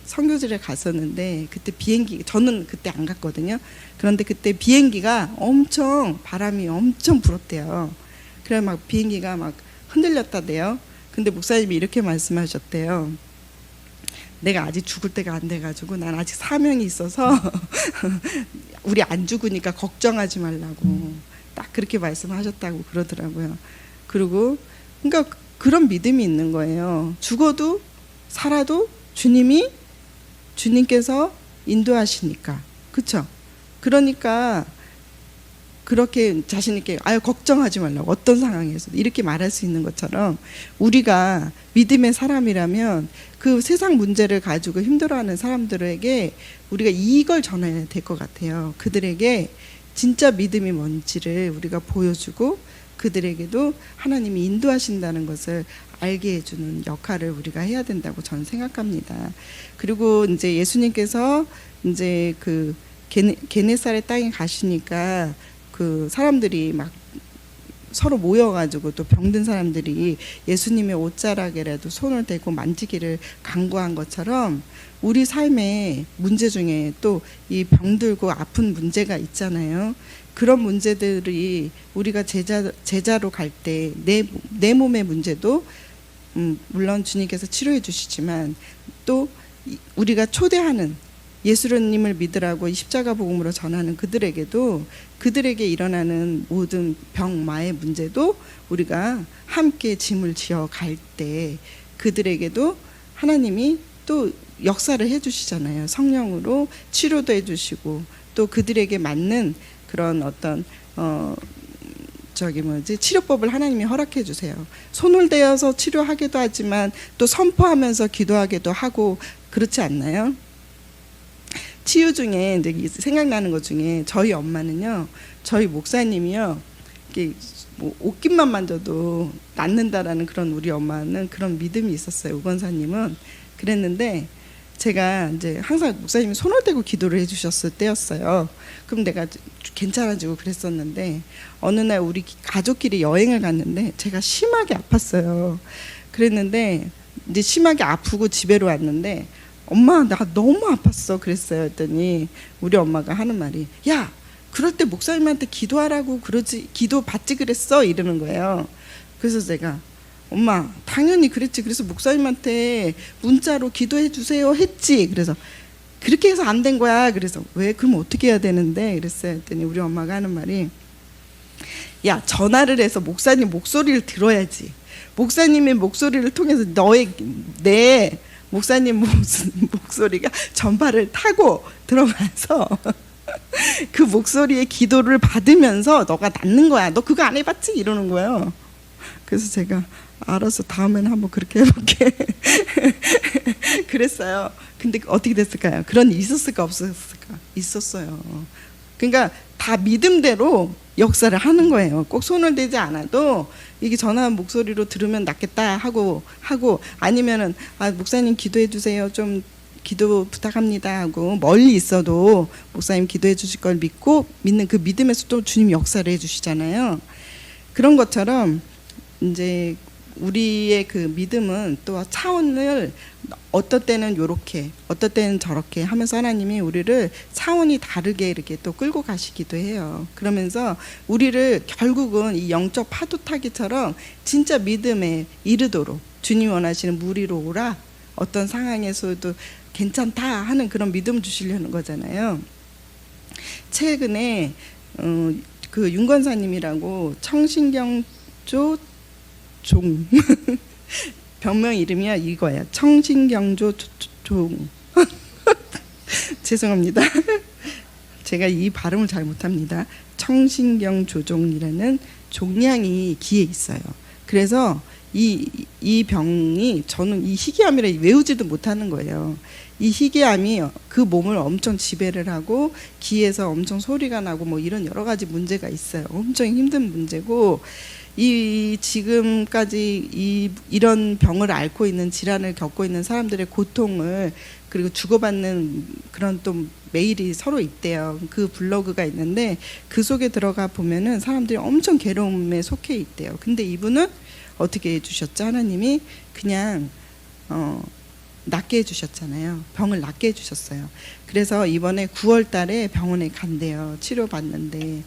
선교지를 갔었는데 그때 비행기, 저는 그때 안 갔거든요. 그런데 그때 비행기가 바람이 엄청 불었대요. 그래 막 비행기가 막 흔들렸다대요. 근데 목사님이 이렇게 말씀하셨대요. 내가 아직 죽을 때가 안 돼가지고 난 아직 사명이 있어서 우리 안 죽으니까 걱정하지 말라고 딱 그렇게 말씀하셨다고 그러더라고요. 그리고 그러니까 그런 믿음이 있는 거예요. 죽어도 살아도 주님께서 인도하시니까. 그렇죠? 그러니까 그렇게 자신 있게 걱정하지 말라고, 어떤 상황에서도 이렇게 말할 수 있는 것처럼 우리가 믿음의 사람이라면 그 세상 문제를 가지고 힘들어하는 사람들에게 우리가 이걸 전해야 될 것 같아요. 그들에게 진짜 믿음이 뭔지를 우리가 보여주고 그들에게도 하나님이 인도하신다는 것을 알게 해주는 역할을 우리가 해야 된다고 저는 생각합니다. 그리고 이제 예수님께서 이제 그 게네사렛 땅에 가시니까 그 사람들이 막 서로 모여가지고 또 병든 사람들이 예수님의 옷자락에라도 손을 대고 만지기를 간구한 것처럼 우리 삶의 문제 중에 또 이 병들고 아픈 문제가 있잖아요. 그런 문제들이 우리가 제자로 갈 때 내 몸의 문제도 물론 주님께서 치료해 주시지만 또 우리가 초대하는 예수님을 믿으라고 십자가 복음으로 전하는 그들에게도 그들에게 일어나는 모든 병마의 문제도 우리가 함께 짐을 지어 갈 때 그들에게도 하나님이 또 역사를 해주시잖아요. 성령으로 치료도 해주시고 또 그들에게 맞는 그런 어떤 치료법을 하나님이 허락해 주세요. 손을 대어서 치료하기도 하지만 또 선포하면서 기도하기도 하고 그렇지 않나요? 치유 중에 이제 생각나는 것 중에 저희 엄마는요, 저희 목사님이요, 이렇게 뭐 옷깃만 만져도 낫는다라는 그런 우리 엄마는 그런 믿음이 있었어요. 우건사님은 그랬는데 제가 이제 항상 목사님이 손을 대고 기도를 해주셨을 때였어요. 그럼 내가 괜찮아지고 그랬었는데 어느 날 우리 가족끼리 여행을 갔는데 제가 심하게 아팠어요. 그랬는데 이제 심하게 아프고 집에로 왔는데 엄마 나 너무 아팠어 그랬어요. 했더니 우리 엄마가 하는 말이 야 그럴 때 목사님한테 기도하라고 그러지 기도 받지 그랬어 이러는 거예요. 그래서 제가 엄마 당연히 그랬지. 그래서 목사님한테 문자로 기도해 주세요 했지. 그래서 그렇게 해서 안 된 거야. 그래서 왜 그럼 어떻게 해야 되는데 그랬어요. 했더니 우리 엄마가 하는 말이 야 전화를 해서 목사님 목소리를 들어야지. 목사님의 목소리를 통해서 내 목사님 목소리가 전파를 타고 들어가서 그 목소리의 기도를 받으면서 너가 낫는 거야. 너 그거 안 해봤지? 이러는 거예요. 그래서 제가 알아서 다음에는 한번 그렇게 해볼게 그랬어요. 근데 어떻게 됐을까요? 그런 일이 있었을까 없었을까? 있었어요. 그러니까 다 믿음대로 역사를 하는 거예요. 꼭 손을 대지 않아도 이게 전화 목소리로 들으면 낫겠다 하고 아니면은 목사님 기도해 주세요. 좀 기도 부탁합니다 하고 멀리 있어도 목사님 기도해 주실 걸 믿는 그 믿음에서 또 주님 역사를 해 주시잖아요. 그런 것처럼 이제 우리의 그 믿음은 또 차원을 어떨 때는 요렇게 어떨 때는 저렇게 하면서 하나님이 우리를 차원이 다르게 이렇게 또 끌고 가시기도 해요. 그러면서 우리를 결국은 이 영적 파도 타기처럼 진짜 믿음에 이르도록 주님 원하시는 무리로 오라, 어떤 상황에서도 괜찮다 하는 그런 믿음 주시려는 거잖아요. 최근에 그 윤건사님이라고 청신경조 종 병명 이름이야 이거야. 청신경조 종 죄송합니다. 제가 이 발음을 잘 못합니다. 청신경조종이라는 종양이 기에 있어요. 그래서 이 병이 저는 이 희귀암이라 외우지도 못하는 거예요. 이 희귀암이 그 몸을 엄청 지배를 하고 기에서 엄청 소리가 나고 뭐 이런 여러 가지 문제가 있어요. 엄청 힘든 문제고 지금까지 이런 병을 앓고 있는 질환을 겪고 있는 사람들의 고통을 그리고 주고받는 그런 또 메일이 서로 있대요. 그 블로그가 있는데 그 속에 들어가 보면은 사람들이 엄청 괴로움에 속해 있대요. 근데 이분은 어떻게 해주셨죠? 하나님이 그냥 낫게 해주셨잖아요. 병을 낫게 해주셨어요. 그래서 이번에 9월 달에 병원에 간대요. 치료받는데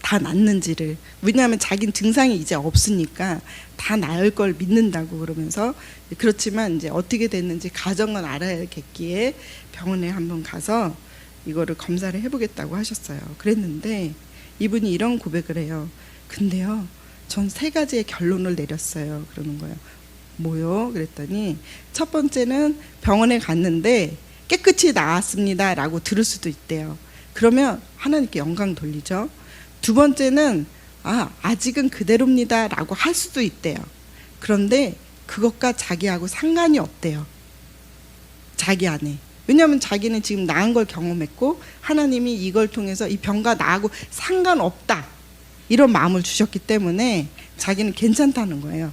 다 낫는지를, 왜냐하면 자기는 증상이 이제 없으니까 다 나을 걸 믿는다고 그러면서, 그렇지만 이제 어떻게 됐는지 가정은 알아야겠기에 병원에 한번 가서 이거를 검사를 해보겠다고 하셨어요. 그랬는데 이분이 이런 고백을 해요. 근데요, 전 3가지의 결론을 내렸어요. 그러는 거예요. 뭐요? 그랬더니 첫 번째는 병원에 갔는데 깨끗이 나았습니다 라고 들을 수도 있대요. 그러면 하나님께 영광 돌리죠. 두 번째는 아직은 그대로입니다 라고 할 수도 있대요. 그런데 그것과 자기하고 상관이 없대요. 자기 안에. 왜냐하면 자기는 지금 나은 걸 경험했고 하나님이 이걸 통해서 이 병과 나하고 상관없다 이런 마음을 주셨기 때문에 자기는 괜찮다는 거예요.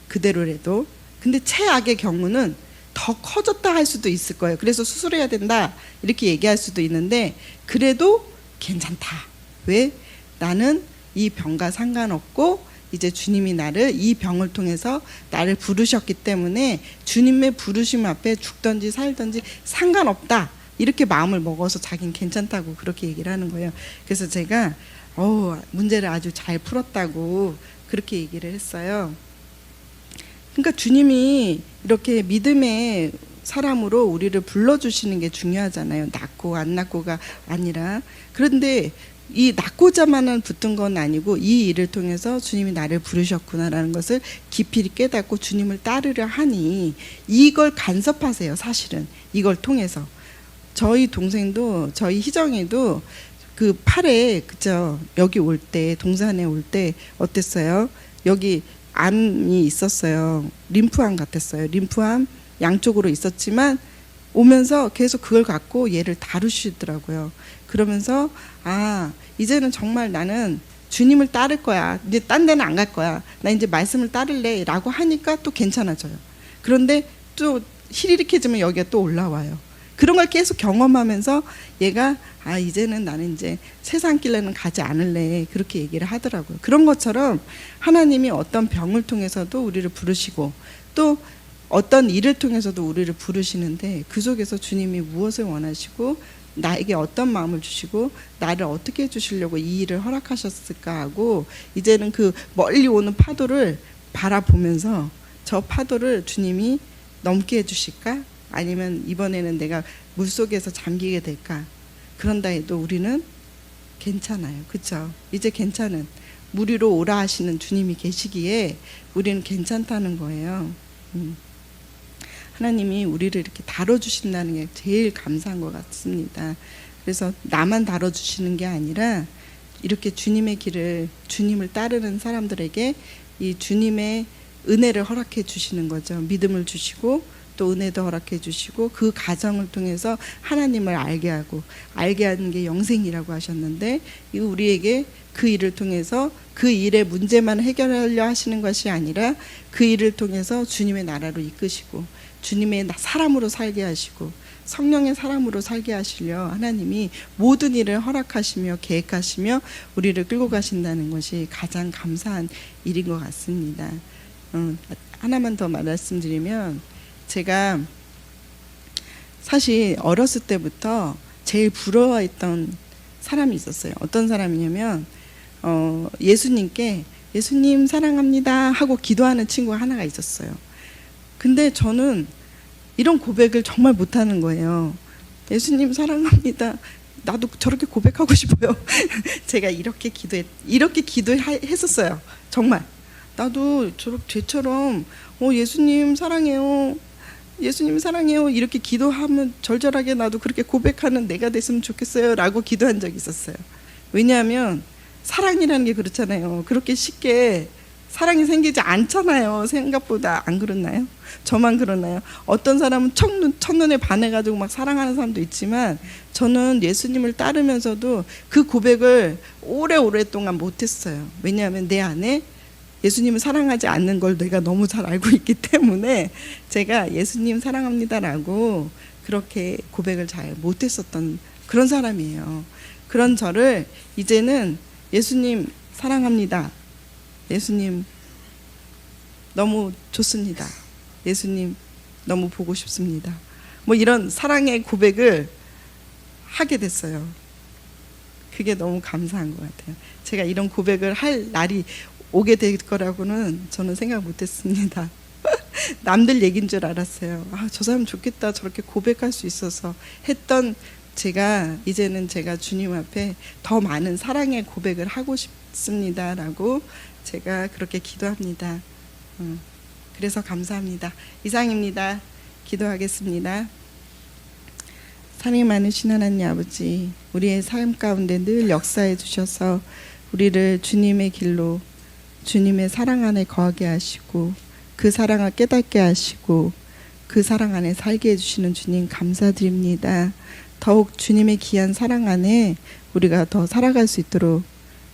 그대로라도. 근데 최악의 경우는 더 커졌다 할 수도 있을 거예요. 그래서 수술해야 된다 이렇게 얘기할 수도 있는데 그래도 괜찮다. 왜? 나는 이 병과 상관없고 이제 주님이 나를 이 병을 통해서 나를 부르셨기 때문에 주님의 부르심 앞에 죽든지 살든지 상관없다 이렇게 마음을 먹어서 자기는 괜찮다고 그렇게 얘기를 하는 거예요. 그래서 제가 문제를 아주 잘 풀었다고 그렇게 얘기를 했어요. 그러니까 주님이 이렇게 믿음의 사람으로 우리를 불러주시는 게 중요하잖아요. 낫고 안 낫고가 아니라. 그런데 이 낫고자만은 붙은 건 아니고 이 일을 통해서 주님이 나를 부르셨구나라는 것을 깊이 깨닫고 주님을 따르려 하니 이걸 간섭하세요. 사실은 이걸 통해서 저희 동생도 저희 희정이도 그 팔에 그죠 여기 올 때 동산에 올 때 어땠어요? 여기 암이 있었어요. 림프암 같았어요. 림프암 양쪽으로 있었지만 오면서 계속 그걸 갖고 얘를 다루시더라고요. 그러면서 이제는 정말 나는 주님을 따를 거야. 이제 딴 데는 안 갈 거야. 나 이제 말씀을 따를래 라고 하니까 또 괜찮아져요. 그런데 또 히리릭해지면 여기가 또 올라와요. 그런 걸 계속 경험하면서 얘가 이제는 나는 이제 세상 길로는 가지 않을래 그렇게 얘기를 하더라고요. 그런 것처럼 하나님이 어떤 병을 통해서도 우리를 부르시고 또 어떤 일을 통해서도 우리를 부르시는데 그 속에서 주님이 무엇을 원하시고 나에게 어떤 마음을 주시고 나를 어떻게 해주시려고 이 일을 허락하셨을까 하고 이제는 그 멀리 오는 파도를 바라보면서 저 파도를 주님이 넘게 해주실까? 아니면 이번에는 내가 물속에서 잠기게 될까? 그런다 해도 우리는 괜찮아요. 그렇죠? 이제 괜찮은 물 위로 오라 하시는 주님이 계시기에 우리는 괜찮다는 거예요. 하나님이 우리를 이렇게 다뤄주신다는 게 제일 감사한 것 같습니다. 그래서 나만 다뤄주시는 게 아니라 이렇게 주님의 길을 주님을 따르는 사람들에게 이 주님의 은혜를 허락해 주시는 거죠. 믿음을 주시고 또 은혜도 허락해 주시고 그 과정을 통해서 하나님을 알게 하고 알게 하는 게 영생이라고 하셨는데 우리에게 그 일을 통해서 그 일의 문제만 해결하려 하시는 것이 아니라 그 일을 통해서 주님의 나라로 이끄시고 주님의 사람으로 살게 하시고 성령의 사람으로 살게 하시려 하나님이 모든 일을 허락하시며 계획하시며 우리를 끌고 가신다는 것이 가장 감사한 일인 것 같습니다. 하나만 더 말씀드리면 제가 사실 어렸을 때부터 제일 부러워했던 사람이 있었어요. 어떤 사람이냐면 예수님께 예수님 사랑합니다 하고 기도하는 친구가 하나가 있었어요. 근데 저는 이런 고백을 정말 못하는 거예요. 예수님 사랑합니다. 나도 저렇게 고백하고 싶어요. 제가 이렇게 기도했었어요. 정말 나도 저렇게 쟤처럼 예수님 사랑해요. 예수님 사랑해요. 이렇게 기도하면 절절하게 나도 그렇게 고백하는 내가 됐으면 좋겠어요 라고 기도한 적이 있었어요. 왜냐하면 사랑이라는 게 그렇잖아요. 그렇게 쉽게 사랑이 생기지 않잖아요. 생각보다. 안 그렇나요? 저만 그러나요? 어떤 사람은 첫눈에 반해가지고 막 사랑하는 사람도 있지만 저는 예수님을 따르면서도 그 고백을 오랫동안 못했어요. 왜냐하면 내 안에 예수님을 사랑하지 않는 걸 내가 너무 잘 알고 있기 때문에 제가 예수님 사랑합니다라고 그렇게 고백을 잘 못했었던 그런 사람이에요. 그런 저를 이제는 예수님 사랑합니다. 예수님 너무 좋습니다. 예수님 너무 보고 싶습니다. 뭐 이런 사랑의 고백을 하게 됐어요. 그게 너무 감사한 것 같아요. 제가 이런 고백을 할 날이 오게 될 거라고는 저는 생각 못했습니다. 남들 얘기인 줄 알았어요. 아, 저 사람 좋겠다. 저렇게 고백할 수 있어서 했던 제가 이제는 제가 주님 앞에 더 많은 사랑의 고백을 하고 싶습니다라고 제가 그렇게 기도합니다. 그래서 감사합니다. 이상입니다. 기도하겠습니다. 사랑이 많으신 하나님 아버지, 우리의 삶 가운데 늘 역사해 주셔서 우리를 주님의 길로 주님의 사랑 안에 거하게 하시고 그 사랑을 깨닫게 하시고 그 사랑 안에 살게 해주시는 주님 감사드립니다. 더욱 주님의 귀한 사랑 안에 우리가 더 살아갈 수 있도록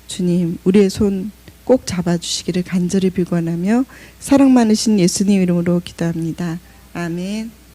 주님 우리의 손 꼭 잡아주시기를 간절히 빌고하며 사랑 많으신 예수님 이름으로 기도합니다. 아멘.